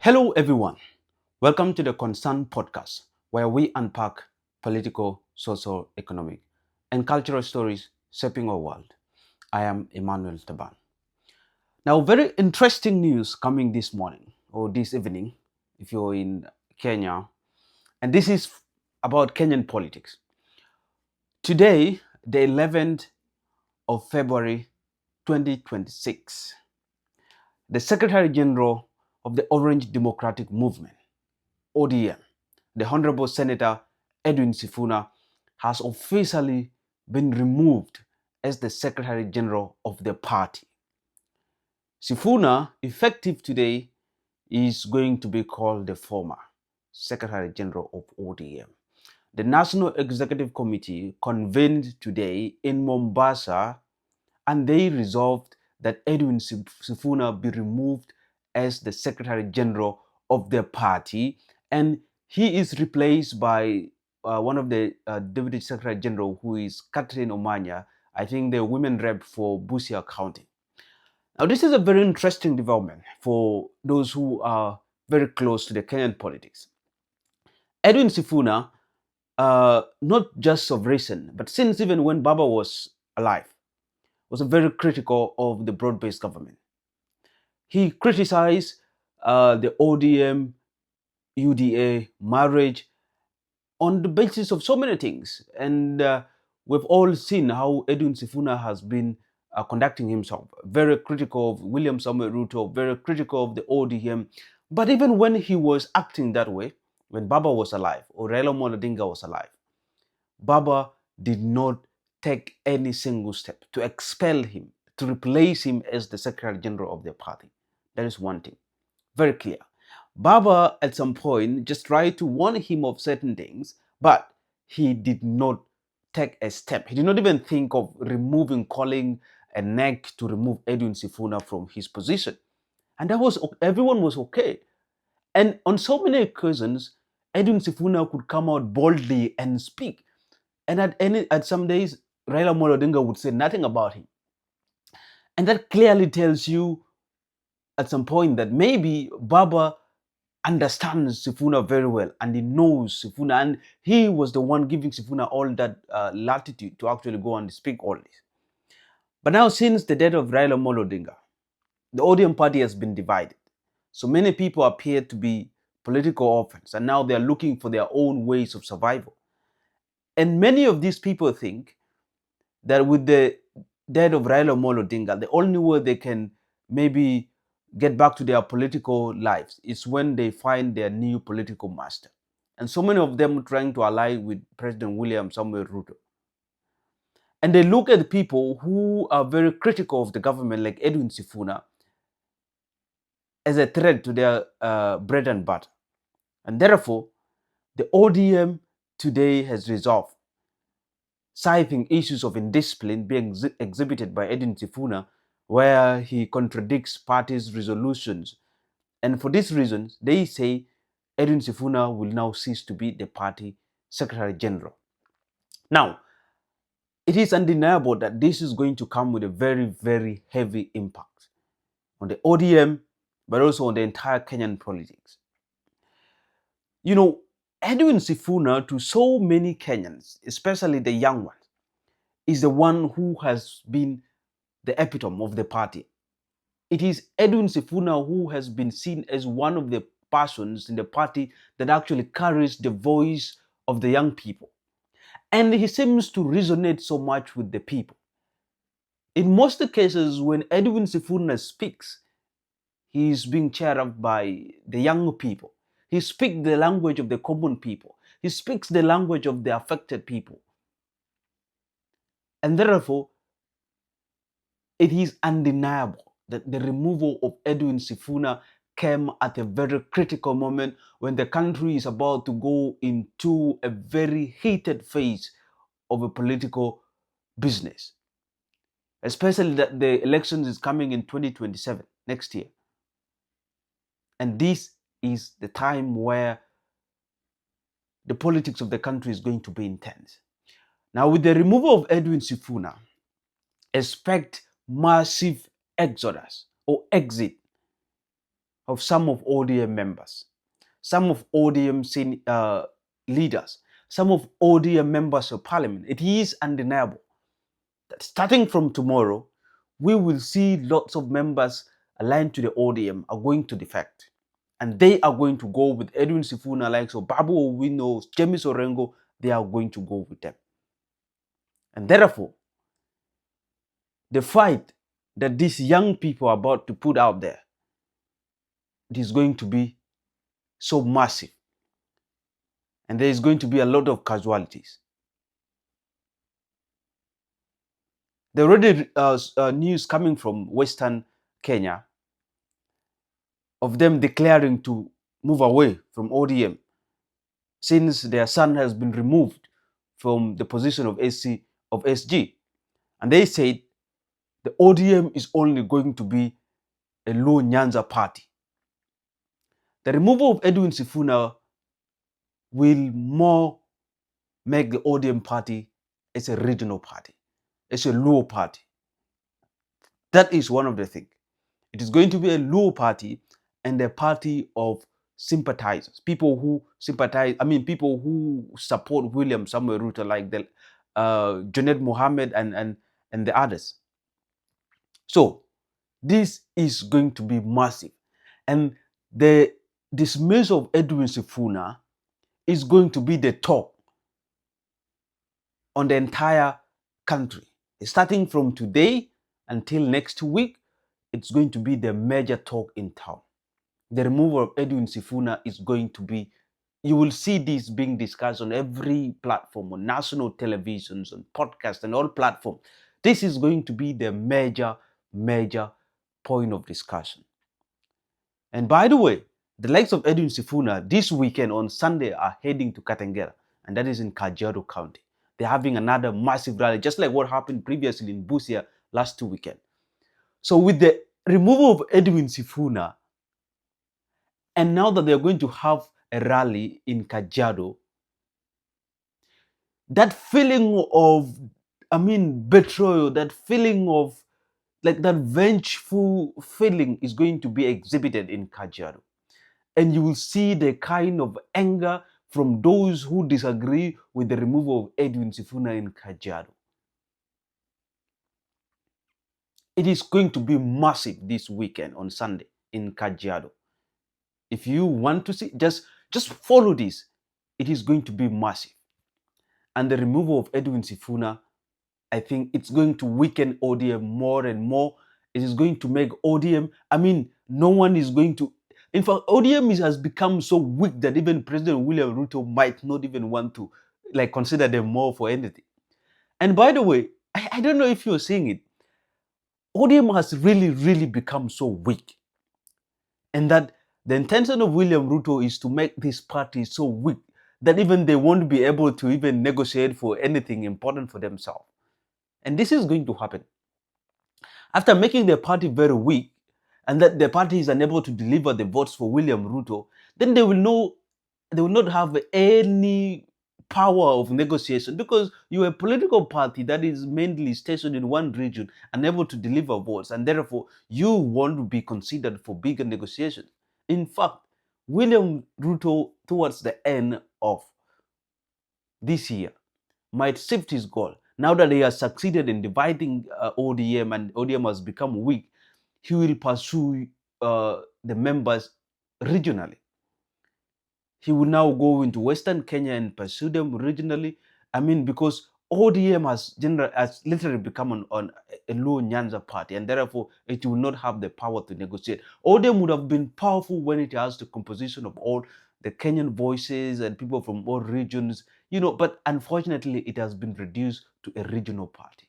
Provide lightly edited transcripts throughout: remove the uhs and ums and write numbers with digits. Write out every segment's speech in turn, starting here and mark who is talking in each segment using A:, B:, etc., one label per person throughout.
A: Hello, everyone. Welcome to the Concern Podcast, where we unpack political, social, economic, and cultural stories shaping our world. I am Emmanuel Taban. Now, very interesting news coming this morning or this evening, if you're in Kenya, and this is about Kenyan politics. Today, the 11th of February 2026, the Secretary General of the Orange Democratic Movement, ODM, the Honorable Senator Edwin Sifuna, has officially been removed as the Secretary General of the party. Sifuna, effective today, is going to be called the former Secretary General of ODM. The National Executive Committee convened today in Mombasa and they resolved that Edwin Sifuna be removed as the Secretary General of the party, and he is replaced by one of the Deputy Secretary General, who is Catherine Omanya, I think the women rep for Busia County. Now, this is a very interesting development for those who are very close to the Kenyan politics. Edwin Sifuna, not just of recent, but since even when Baba was alive, was very critical of the broad-based government. He criticized the ODM, UDA, marriage on the basis of so many things. And we've all seen how Edwin Sifuna has been conducting himself. Very critical of William Samuel Ruto, very critical of the ODM. But even when he was acting that way, when Baba was alive, or Raila Amolo Odinga was alive, Baba did not take any single step to expel him, to replace him as the Secretary General of the party. That is one thing. Very clear. Baba, at some point, just tried to warn him of certain things, but he did not take a step. He did not even think of calling a neck to remove Edwin Sifuna from his position. And that was, everyone was okay. And on so many occasions, Edwin Sifuna could come out boldly and speak. And at some days, Raila Amolo Odinga would say nothing about him. And that clearly tells you at some point that maybe Baba understands Sifuna very well and he knows Sifuna, and he was the one giving Sifuna all that latitude to actually go and speak all this. But now, since the death of Raila Amolo Odinga, the ODM party has been divided. So many people appear to be political orphans, and now they are looking for their own ways of survival. And many of these people think that with the death of Raila Amolo Odinga, the only way they can maybe get back to their political lives is when they find their new political master. And so many of them are trying to ally with President William Samuel Ruto. And they look at people who are very critical of the government, like Edwin Sifuna, as a threat to their bread and butter. And therefore, the ODM today has resolved, citing issues of indiscipline being exhibited by Edwin Sifuna, where he contradicts party's resolutions. And for this reason, they say Edwin Sifuna will now cease to be the party Secretary General. Now, it is undeniable that this is going to come with a very, very heavy impact on the ODM, but also on the entire Kenyan politics. You know, Edwin Sifuna, to so many Kenyans, especially the young ones, is the one who has been the epitome of the party. It is Edwin Sifuna who has been seen as one of the persons in the party that actually carries the voice of the young people. And he seems to resonate so much with the people. In most cases, when Edwin Sifuna speaks, he is being cheered up by the young people. He speaks the language of the common people. He speaks the language of the affected people. And therefore, it is undeniable that the removal of Edwin Sifuna came at a very critical moment when the country is about to go into a very heated phase of a political business, especially that the elections is coming in 2027, next year. And this is the time where the politics of the country is going to be intense. Now, with the removal of Edwin Sifuna, expect massive exodus or exit of some of ODM members, some of ODM leaders, some of ODM members of parliament. It is undeniable that starting from tomorrow, we will see lots of members aligned to the ODM are going to defect. And they are going to go with Edwin Sifuna, like so Babu Owino, James Orengo, they are going to go with them. And therefore, the fight that these young people are about to put out there, it is going to be so massive. And there is going to be a lot of casualties. There are already news coming from Western Kenya of them declaring to move away from ODM since their son has been removed from the position of SG. And they said the ODM is only going to be a low Nyanza party. The removal of Edwin Sifuna will more make the ODM party as a regional party, as a low party. That is one of the things. It is going to be a low party and a party of sympathizers, people who sympathize, people who support William Samuel Ruto, like the Junaid Mohammed and the others. So this is going to be massive. And the dismissal of Edwin Sifuna is going to be the talk on the entire country. Starting from today until next week, it's going to be the major talk in town. The removal of Edwin Sifuna is going to be, you will see this being discussed on every platform, on national televisions, on podcasts, and all platforms. This is going to be the major point of discussion. And by the way, the likes of Edwin Sifuna this weekend on Sunday are heading to Katengera, and that is in Kajiado County. They're having another massive rally, just like what happened previously in Busia last weekend. So with the removal of Edwin Sifuna, and now that they're going to have a rally in Kajiado, that feeling of, betrayal, that feeling of, like that vengeful feeling is going to be exhibited in Kajiado. And you will see the kind of anger from those who disagree with the removal of Edwin Sifuna in Kajiado. It is going to be massive this weekend on Sunday in Kajiado. If you want to see, just follow this. It is going to be massive. And the removal of Edwin Sifuna, I think it's going to weaken ODM more and more. It is going to make ODM, no one is going to, in fact, ODM has become so weak that even President William Ruto might not even want to consider them more for anything. And by the way, I don't know if you're seeing it. ODM has really become so weak. And that the intention of William Ruto is to make this party so weak that even they won't be able to even negotiate for anything important for themselves. And this is going to happen. After making the party very weak, and that the party is unable to deliver the votes for William Ruto, then they will not have any power of negotiation, because you're a political party that is mainly stationed in one region, unable to deliver votes, and therefore you won't be considered for bigger negotiations. In fact, William Ruto, towards the end of this year, might shift his goal. Now that he has succeeded in dividing ODM and ODM has become weak, he will pursue the members regionally. He will now go into Western Kenya and pursue them regionally. Because ODM has literally become a low Nyanza party, and therefore it will not have the power to negotiate. ODM would have been powerful when it has the composition of all the Kenyan voices and people from all regions, but unfortunately it has been reduced to a regional party.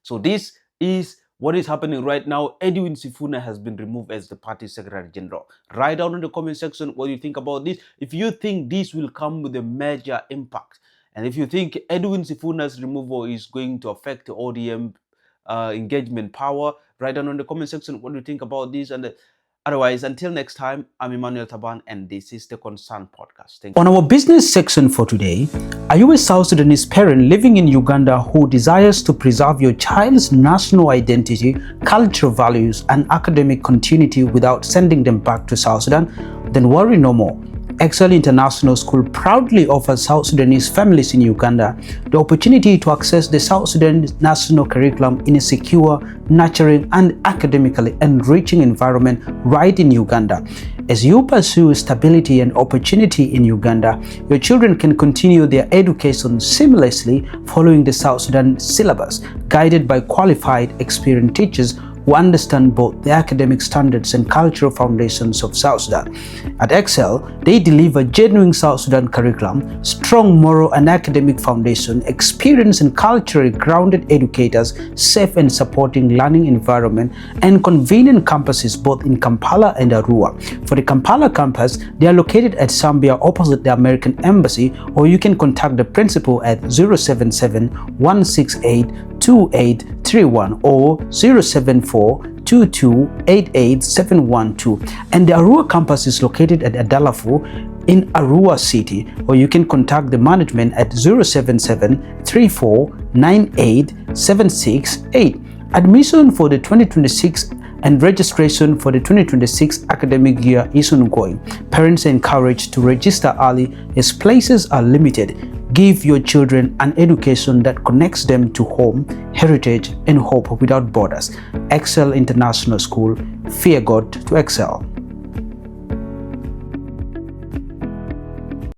A: So this is what is happening right now. Edwin Sifuna has been removed as the party secretary general. Write down in the comment section what you think about this. If you think this will come with a major impact, and if you think Edwin Sifuna's removal is going to affect ODM engagement power, write down in the comment section what you think about this. And Otherwise, until next time, I'm Emmanuel Taban, and this is the Concern Podcast. Thank you.
B: On our business section for today, are you a South Sudanese parent living in Uganda who desires to preserve your child's national identity, cultural values, and academic continuity without sending them back to South Sudan? Then worry no more. Excel International School proudly offers South Sudanese families in Uganda the opportunity to access the South Sudan national curriculum in a secure, nurturing, and academically enriching environment right in Uganda. As you pursue stability and opportunity in Uganda, your children can continue their education seamlessly following the South Sudan syllabus, guided by qualified, experienced teachers who understand both the academic standards and cultural foundations of South Sudan. At Excel, they deliver genuine South Sudan curriculum, strong moral and academic foundation, experienced and culturally grounded educators, safe and supporting learning environment, and convenient campuses both in Kampala and Arua. For the Kampala campus, they are located at Zambia opposite the American Embassy, or you can contact the principal at 077-168-2831 or 074-2288-712. And the Arua campus is located at Adalafu in Arua City, or you can contact the management at 077-3498-768. Admission for the 2026 and registration for the 2026 academic year is ongoing. Parents are encouraged to register early as places are limited. Give your children an education that connects them to home, heritage, and hope without borders. Excel International School. Fear God to excel.